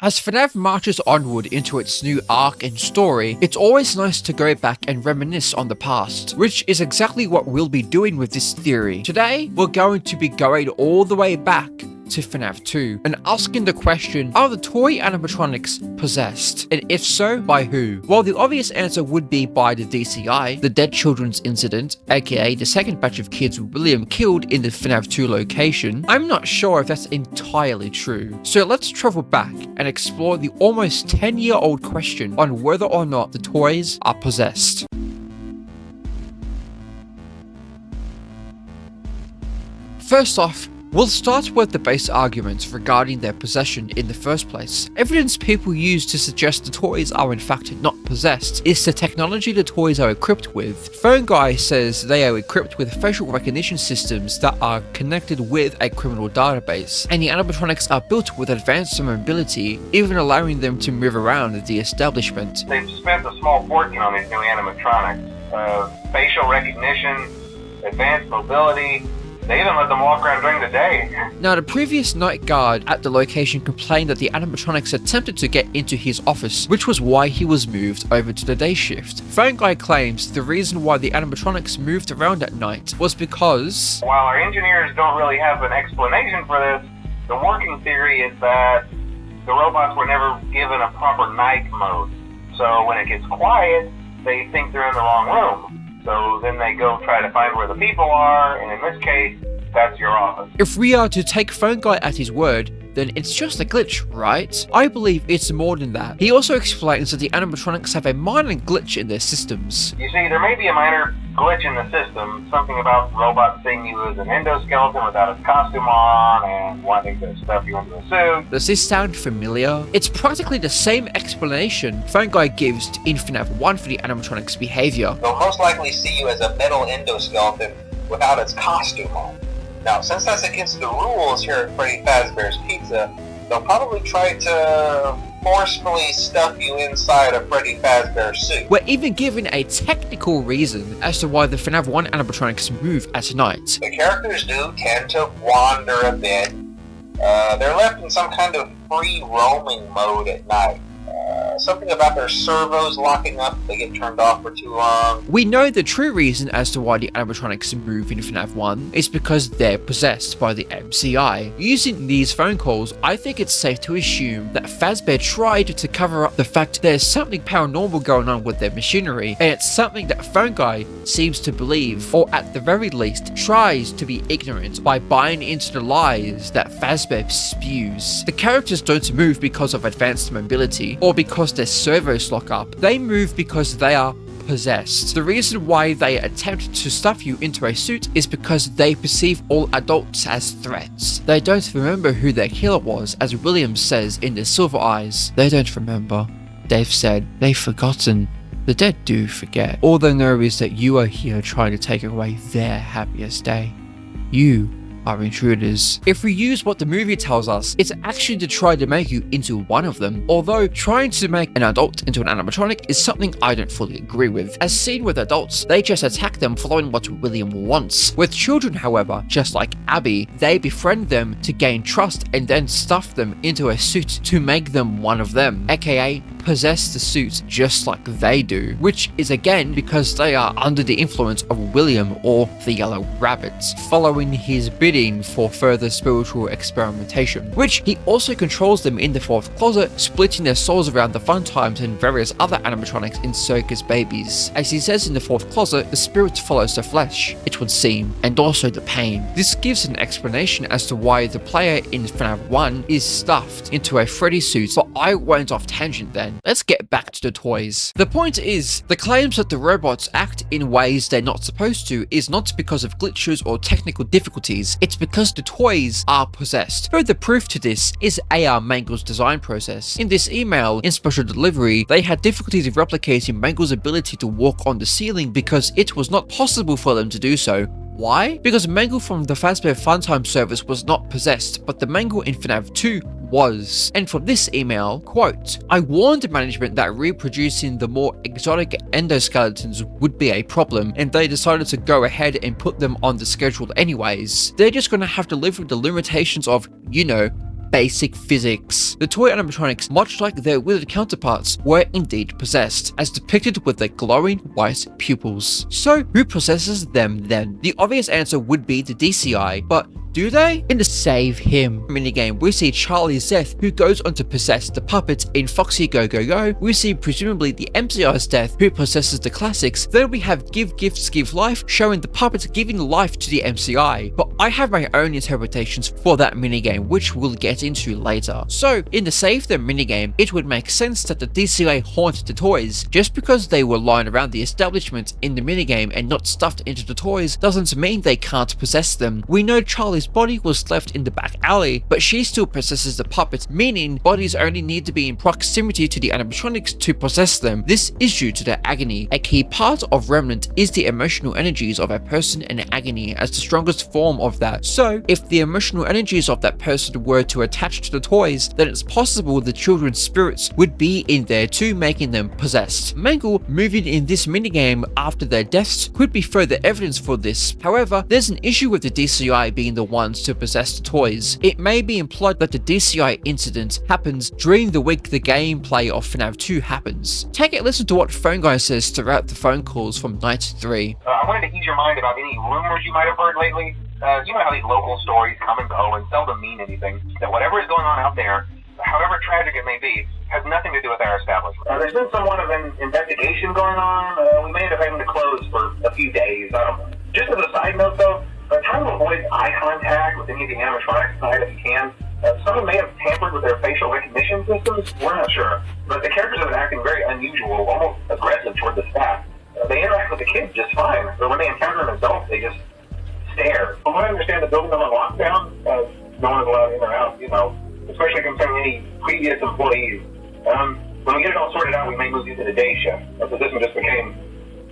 As FNAF marches onward into its new arc and story, it's always nice to go back and reminisce on the past, which is exactly what we'll be doing with this theory. Today, we're going to be going all the way back to FNAF 2 and asking the question, are the toy animatronics possessed? And if so, by who? Well, the obvious answer would be by the DCI, the Dead Children's Incident, aka the second batch of kids William killed in the FNAF 2 location. I'm not sure if that's entirely true. So let's travel back and explore the almost 10-year-old question on whether or not the toys are possessed. First off, we'll start with the base arguments regarding their possession in the first place. Evidence people use to suggest the toys are in fact not possessed is the technology the toys are equipped with. Phone Guy says they are equipped with facial recognition systems that are connected with a criminal database, and the animatronics are built with advanced mobility, even allowing them to move around the establishment. They've spent a small fortune on these new animatronics. Facial recognition, advanced mobility. They even let them walk around during the day. Now, the previous night guard at the location complained that the animatronics attempted to get into his office, which was why he was moved over to the day shift. Phone Guy claims the reason why the animatronics moved around at night was because, while our engineers don't really have an explanation for this, the working theory is that the robots were never given a proper night mode. So when it gets quiet, they think they're in the wrong room. So then they go try to find where the people are, and in this case, that's your office. If we are to take Phone Guy at his word, then it's just a glitch, right? I believe it's more than that. He also explains that the animatronics have a minor glitch in their systems. You see, there may be a minor glitch in the system, something about robots seeing you as an endoskeleton without its costume on and wanting to stuff you into a suit. Does this sound familiar? It's practically the same explanation Phone Guy gives in FNAF 1 for the animatronics' behavior. They'll most likely see you as a metal endoskeleton without its costume on. Now, since that's against the rules here at Freddy Fazbear's Pizza, they'll probably try to forcefully stuff you inside a Freddy Fazbear suit. We're even given a technical reason as to why the FNAF 1 animatronics move at night. The characters do tend to wander a bit. They're left in some kind of free roaming mode at night. Something about their servos locking up if they get turned off for too long. We know the true reason as to why the animatronics move in FNAF 1 is because they're possessed by the MCI. Using these phone calls, I think it's safe to assume that Fazbear tried to cover up the fact there's something paranormal going on with their machinery, and it's something that Phone Guy seems to believe, or at the very least, tries to be ignorant by buying into the lies that Fazbear spews. The characters don't move because of advanced mobility, or because their servos lock up. They move because they are possessed. The reason why they attempt to stuff you into a suit is because they perceive all adults as threats. They don't remember who their killer was, as William says in the Silver Eyes. They don't remember. They've said they've forgotten. The dead do forget. All they know is that you are here trying to take away their happiest day. You are intruders. If we use what the movie tells us, it's actually to try to make you into one of them, although trying to make an adult into an animatronic is something I don't fully agree with. As seen with adults, they just attack them following what William wants. With children, however, just like Abby, they befriend them to gain trust and then stuff them into a suit to make them one of them, aka possess the suit just like they do, which is again because they are under the influence of William or the Yellow Rabbit, following his bidding for further spiritual experimentation, which he also controls them in the fourth closet, splitting their souls around the fun times and various other animatronics in Circus Babies. As he says in the fourth closet, the spirit follows the flesh, it would seem, and also the pain. This gives an explanation as to why the player in FNAF 1 is stuffed into a Freddy suit, but I went off tangent then. Let's get back to the toys. The point is, the claims that the robots act in ways they're not supposed to is not because of glitches or technical difficulties, it's because the toys are possessed. Further proof to this is AR Mangle's design process. In this email, in special delivery, they had difficulties replicating Mangle's ability to walk on the ceiling because it was not possible for them to do so. Why? Because Mangle from the Fazbear Funtime service was not possessed, but the Mangle in FNAF 2 was. And from this email, quote, I warned management that reproducing the more exotic endoskeletons would be a problem, and they decided to go ahead and put them on the schedule anyways. They're just gonna have to live with the limitations of, you know, basic physics. The toy animatronics, much like their withered counterparts, were indeed possessed, as depicted with their glowing white pupils. So, who possesses them then? The obvious answer would be the DCI, but do they? In the Save Him minigame, we see Charlie Zeth, who goes on to possess the puppets in Foxy Go Go Go. We see presumably the MCI's Death, who possesses the classics. Then we have Give Gifts Give Life, showing the puppets giving life to the MCI. But I have my own interpretations for that minigame, which we'll get into later. So, in the Save Them minigame, it would make sense that the DCI haunted the toys. Just because they were lying around the establishment in the minigame and not stuffed into the toys doesn't mean they can't possess them. We know Charlie's body was left in the back alley, but she still possesses the puppets, meaning bodies only need to be in proximity to the animatronics to possess them. This is due to their agony. A key part of Remnant is the emotional energies of a person in agony as the strongest form of that. So, if the emotional energies of that person were to attach to the toys, then it's possible the children's spirits would be in there too, making them possessed. Mangle moving in this minigame after their deaths could be further evidence for this. However, there's an issue with the DCI being the ones to possess the toys. It may be implied that the DCI incident happens during the week the gameplay of FNAF 2 happens. Take a listen to what Phone Guy says throughout the phone calls from night 3. I wanted to ease your mind about any rumors you might have heard lately. You know how these local stories come and go and seldom mean anything. That whatever is going on out there, however tragic it may be, has nothing to do with our establishment. There's been somewhat of an investigation going on. We may end up having to close for a few days. I don't know. Just as a side note, though, try to avoid eye contact with any of the animatronics side if you can. Someone may have tampered with their facial recognition systems. We're not sure. But the characters have been acting very unusual, almost aggressive toward the staff. They interact with the kids just fine, but when they encounter an adult, they just stare. From what I understand, the building is on lockdown. No one is allowed in or out, especially concerning any previous employees. When we get it all sorted out, we may move you to the day shift. The position just became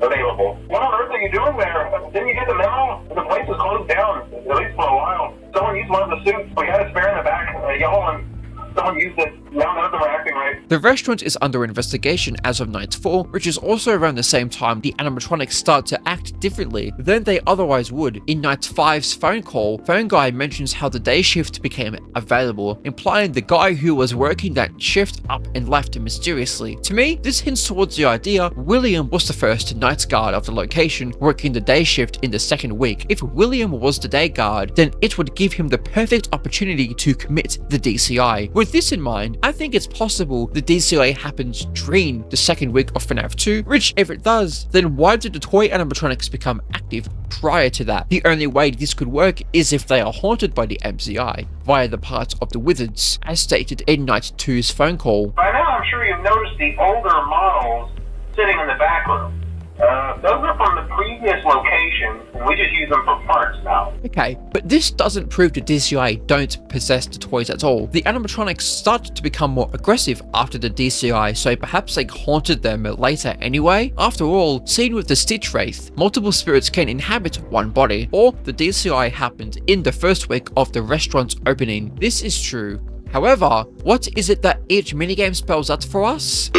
available. What on earth are you doing there? Didn't you get the memo? The place is closed down, at least for a while. Someone used one of the suits. We had a spare in the back, y'all, and someone used it. Now none of them are acting right. The restaurant is under investigation as of night 4, which is also around the same time the animatronics start to act differently than they otherwise would. In night 5's phone call, Phone Guy mentions how the day shift became available, implying the guy who was working that shift up and left mysteriously. To me, this hints towards the idea William was the first night guard of the location, working the day shift in the second week. If William was the day guard, then it would give him the perfect opportunity to commit the DCI. With this in mind, I think it's possible the DCI happens during the second week of FNAF 2, which if it does, then why did the toy animatronics become active prior to that? The only way this could work is if they are haunted by the MCI via the parts of the Withereds, as stated in night 2's phone call. By now, I'm sure you've noticed the older models sitting in the back room. Those are from the previous location, and we just use them for parts now. Okay, but this doesn't prove the DCI don't possess the toys at all. The animatronics started to become more aggressive after the DCI, so perhaps they haunted them later anyway. After all, seen with the Stitch Wraith, multiple spirits can inhabit one body, or the DCI happened in the first week of the restaurant's opening. This is true. However, what is it that each minigame spells out for us?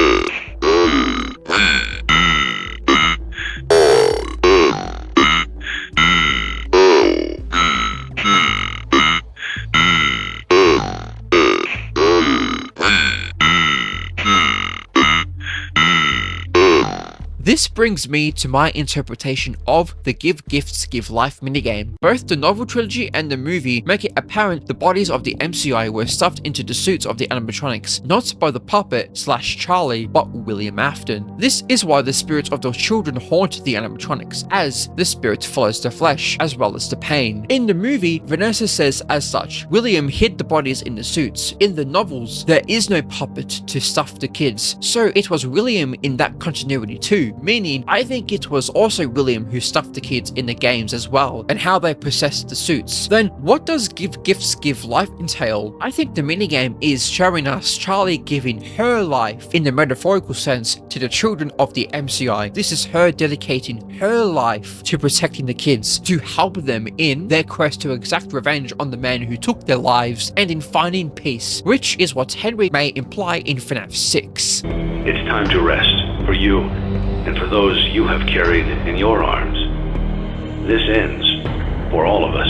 This brings me to my interpretation of the Give Gifts Give Life minigame. Both the novel trilogy and the movie make it apparent the bodies of the MCI were stuffed into the suits of the animatronics, not by the puppet / Charlie, but William Afton. This is why the spirits of the children haunt the animatronics, as the spirit follows the flesh, as well as the pain. In the movie, Vanessa says as such, William hid the bodies in the suits. In the novels, there is no puppet to stuff the kids, so it was William in that continuity too. Meaning, I think it was also William who stuffed the kids in the games as well, and how they possessed the suits. Then, what does Give Gifts Give Life entail? I think the minigame is showing us Charlie giving her life, in the metaphorical sense, to the children of the MCI. This is her dedicating her life to protecting the kids, to help them in their quest to exact revenge on the men who took their lives, and in finding peace, which is what Henry may imply in FNAF 6. It's time to rest, for you, and for those you have carried in your arms. This ends for all of us.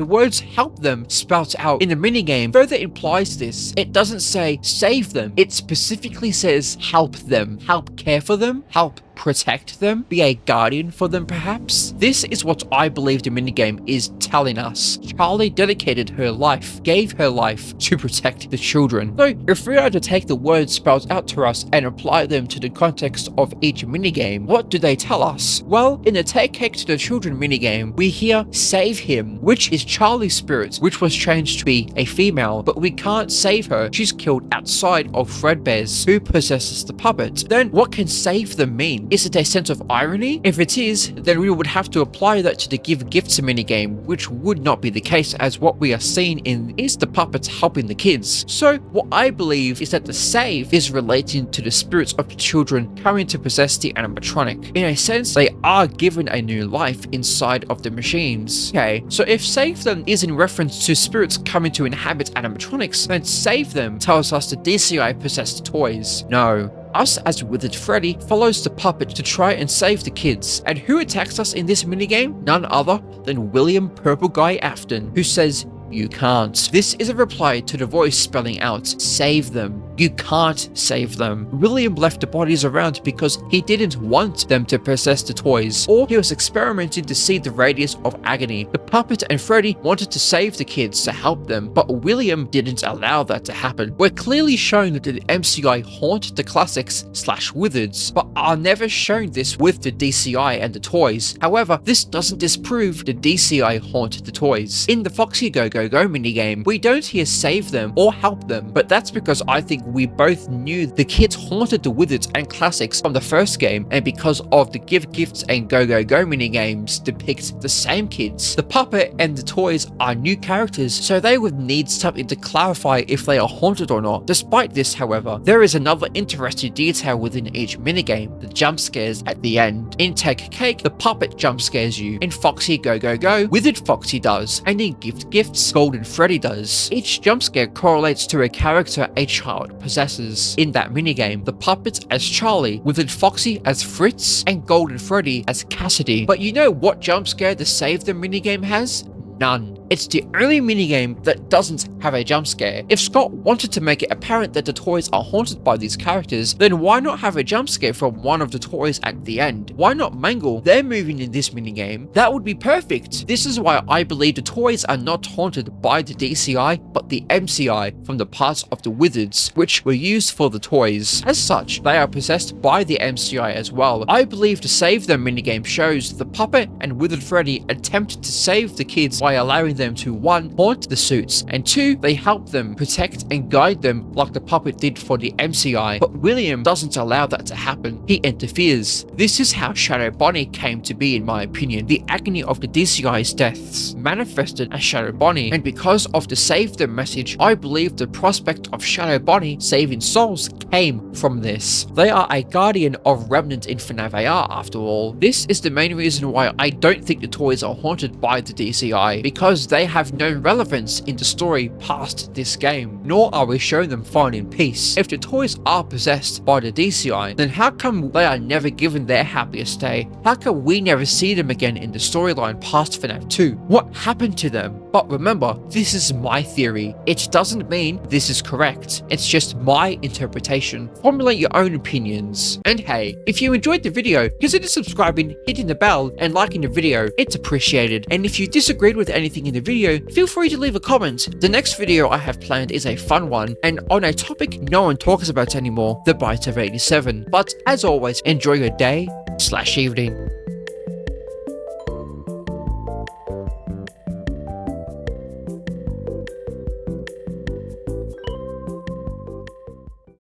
the words help them spelt out in the minigame further implies this. It doesn't say save them, it specifically says help them, help care for them, help protect them, be a guardian for them perhaps. This is what I believe the minigame is telling us. Charlie dedicated her life, gave her life to protect the children. So if we are to take the words spelled out to us and apply them to the context of each minigame, what do they tell us? Well, in the Take Cake to the Children minigame, we hear save him, which is Charlie's spirit, which was changed to be a female, but we can't save her. She's killed outside of Fredbear's, who possesses the puppet. Then what can save them mean? Is it a sense of irony? If it is, then we would have to apply that to the give gifts minigame, which would not be the case, as what we are seeing in is the puppets helping the kids. So what I believe is that the save is relating to the spirits of the children coming to possess the animatronic. In a sense, they are given a new life inside of the machines. Okay, so if save them is in reference to spirits coming to inhabit animatronics, then save them tells us the DCI possessed toys. No. Us as Withered Freddy follows the puppet to try and save the kids. And who attacks us in this minigame? None other than William Purple Guy Afton, who says, "You can't." This is a reply to the voice spelling out, save them. You can't save them. William left the bodies around because he didn't want them to possess the toys, or he was experimenting to see the radius of agony. The puppet and Freddy wanted to save the kids to help them, but William didn't allow that to happen. We're clearly shown that the MCI haunt the classics / Withereds, but are never shown this with the DCI and the toys. However, this doesn't disprove the DCI haunt the toys. In the Foxy Go minigame, we don't hear save them or help them, but that's because I think we both knew the kids haunted the Withereds and classics from the first game, and because of the Give Gifts and Go minigames depict the same kids. The puppet and the toys are new characters, so they would need something to clarify if they are haunted or not. Despite this, however, there is another interesting detail within each minigame, the jump scares at the end. In Take Cake, the puppet jump scares you. In Foxy Go, Withered Foxy does, and in Gifts, Golden Freddy does. Each jump scare correlates to a character a child possesses. In that minigame, the puppet as Charlie, Withered Foxy as Fritz, and Golden Freddy as Cassidy. But you know what jump scare the Save Them minigame has? None. It's the only minigame that doesn't have a jump scare. If Scott wanted to make it apparent that the toys are haunted by these characters, then why not have a jump scare from one of the toys at the end? Why not mangle their moving in this minigame? That would be perfect. This is why I believe the toys are not haunted by the DCI, but the MCI from the parts of the Withereds, which were used for the toys. As such, they are possessed by the MCI as well. I believe the Save Them minigame shows the puppet and Withered Freddy attempt to save the kids by allowing them to 1. Haunt the suits, and 2. They help them, protect and guide them like the puppet did for the MCI. But William doesn't allow that to happen. He interferes. This is how Shadow Bonnie came to be, in my opinion. The agony of the DCI's deaths manifested as Shadow Bonnie, and because of the Save Them message, I believe the prospect of Shadow Bonnie saving souls came from this. They are a guardian of Remnant in FNAF AR after all. This is the main reason why I don't think the toys are haunted by the DCI, because they have no relevance in the story past this game, nor are we showing them finding peace. If the toys are possessed by the DCI, then how come they are never given their happiest day? How come we never see them again in the storyline past FNAF 2? What happened to them? But remember, this is my theory. It doesn't mean this is correct. It's just my interpretation. Formulate your own opinions. And hey, if you enjoyed the video, consider subscribing, hitting the bell, and liking the video. It's appreciated. And if you disagreed with anything in the video, feel free to leave a comment. The next video I have planned is a fun one, and on a topic no one talks about anymore, the Bite of 87. But as always, enjoy your day / evening.